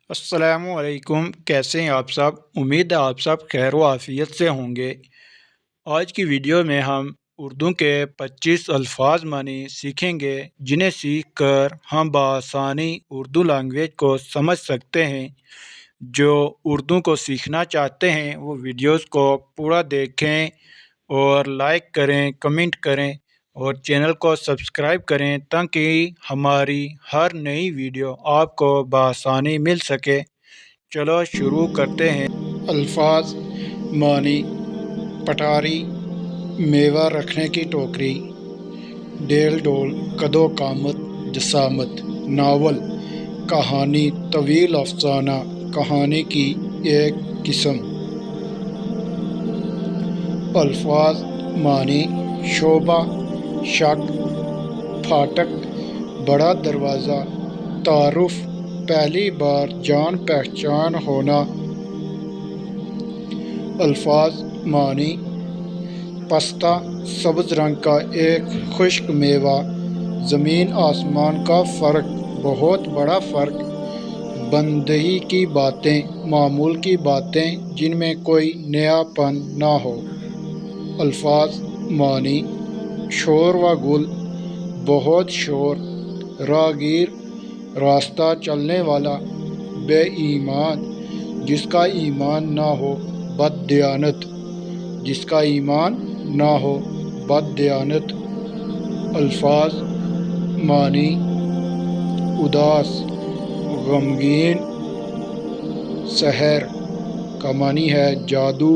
السلام علیکم، کیسے ہیں آپ سب؟ امید ہے آپ سب خیر و عافیت سے ہوں گے۔ آج کی ویڈیو میں ہم اردو کے 25 الفاظ معنی سیکھیں گے، جنہیں سیکھ کر ہم بآسانی اردو لینگویج کو سمجھ سکتے ہیں۔ جو اردو کو سیکھنا چاہتے ہیں وہ ویڈیوز کو پورا دیکھیں اور لائک کریں، کمنٹ کریں اور چینل کو سبسکرائب کریں تاکہ ہماری ہر نئی ویڈیو آپ کو بآسانی مل سکے۔ چلو شروع کرتے ہیں۔ الفاظ معنی: پٹاری، میوہ رکھنے کی ٹوکری، ڈیل ڈول، قد و قامت، جسامت۔ ناول، کہانی، طویل افسانہ، کہانی کی ایک قسم۔ الفاظ معنی: شعبہ، شق، پھاٹک، بڑا دروازہ، تعارف، پہلی بار، جان پہچان ہونا۔ الفاظ معنی: پستہ، سبز رنگ کا ایک خشک میوہ، زمین آسمان کا فرق، بہت بڑا فرق، بندگی کی باتیں، معمول کی باتیں جن میں کوئی نیا پن نہ ہو۔ الفاظ معنی: شور و گل، بہت شور، راہگیر، راستہ چلنے والا، بے ایمان، جس کا ایمان نہ ہو، بد دیانت، جس کا ایمان نہ ہو، بد دیانت۔ الفاظ معنی: اداس، غمگین، سحر کا معنی ہے جادو،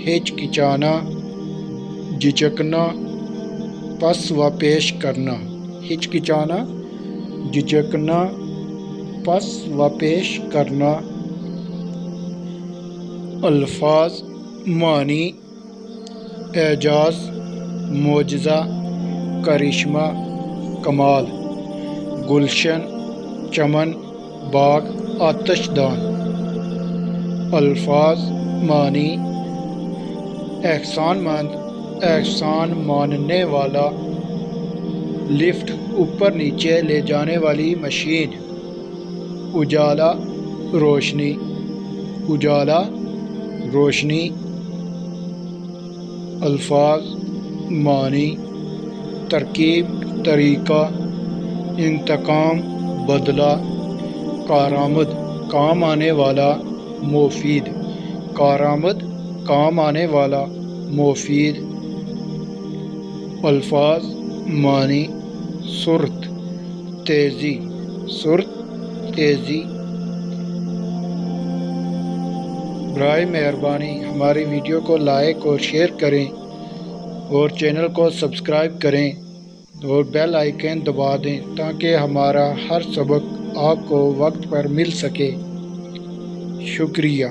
ہچکچانا، جھجکنا، پس و پیش کرنا۔ ہچکچانا، جھجکنا، پس و پیش کرنا۔ الفاظ معنی: اعجاز، معجزہ، کرشمہ، کمال، گلشن، چمن، باغ، آتش دان۔ الفاظ معنی: احسان مند، احسان ماننے والا، لفٹ، اوپر نیچے لے جانے والی مشین۔ اجالا، روشنی، اجالا، روشنی۔ الفاظ معنی: ترکیب، طریقہ، انتقام، بدلہ، کارآمد، کام آنے والا، مفید، کارآمد، کام آنے والا، مفید۔ الفاظ معنی: سرعت، تیزی، سرعت، تیزی۔ برائے مہربانی ہماری ویڈیو کو لائک اور شیئر کریں اور چینل کو سبسکرائب کریں اور بیل آئیکن دبا دیں تاکہ ہمارا ہر سبق آپ کو وقت پر مل سکے۔ شکریہ۔